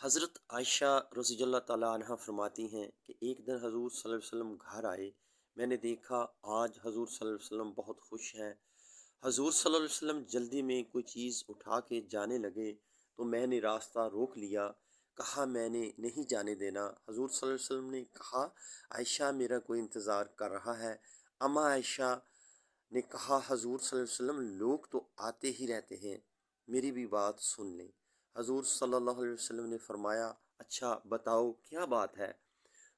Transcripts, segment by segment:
حضرت عائشہ رضی اللہ تعالیٰ عنہ فرماتی ہیں کہ ایک دن حضور صلی اللہ علیہ وسلم گھر آئے۔ میں نے دیکھا آج حضور صلی اللہ علیہ وسلم بہت خوش ہیں۔ حضور صلی اللہ علیہ وسلم جلدی میں کوئی چیز اٹھا کے جانے لگے تو میں نے راستہ روک لیا، کہا میں نے نہیں جانے دینا۔ حضور صلی اللہ علیہ وسلم نے کہا عائشہ میرا کوئی انتظار کر رہا ہے۔ اما عائشہ نے کہا حضور صلی اللہ علیہ وسلم لوگ تو آتے ہی رہتے ہیں، میری بھی بات سن لیں۔ حضور صلی اللہ علیہ وسلم نے فرمایا اچھا بتاؤ کیا بات ہے؟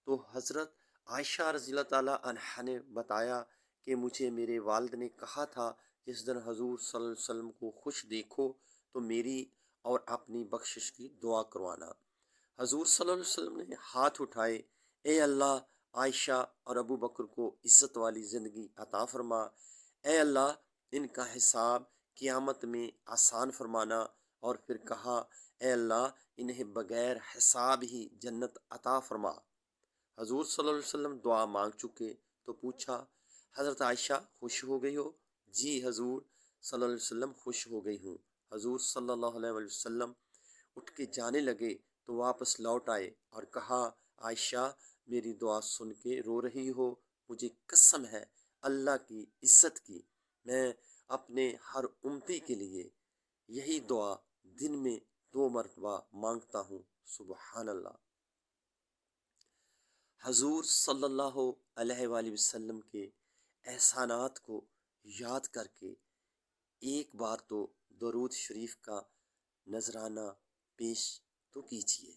تو حضرت عائشہ رضی اللہ تعالیٰ عنہا نے بتایا کہ مجھے میرے والد نے کہا تھا جس دن حضور صلی اللہ علیہ وسلم کو خوش دیکھو تو میری اور اپنی بخشش کی دعا کروانا۔ حضور صلی اللہ علیہ وسلم نے ہاتھ اٹھائے، اے اللہ عائشہ اور ابو بکر کو عزت والی زندگی عطا فرما، اے اللہ ان کا حساب قیامت میں آسان فرمانا، اور پھر کہا اے اللہ انہیں بغیر حساب ہی جنت عطا فرما۔ حضور صلی اللہ علیہ وسلم دعا مانگ چکے تو پوچھا حضرت عائشہ خوش ہو گئی ہو؟ جی حضور صلی اللہ علیہ وسلم خوش ہو گئی ہوں۔ حضور صلی اللہ علیہ وسلم اٹھ کے جانے لگے تو واپس لوٹ آئے اور کہا عائشہ میری دعا سن کے رو رہی ہو؟ مجھے قسم ہے اللہ کی عزت کی، میں اپنے ہر امتی کے لیے یہی دعا دن میں 2 مرتبہ مانگتا ہوں۔ سبحان اللہ۔ حضور صلی اللہ علیہ وآلہ وسلم کے احسانات کو یاد کر کے ایک بار تو درود شریف کا نذرانہ پیش تو کیجیے۔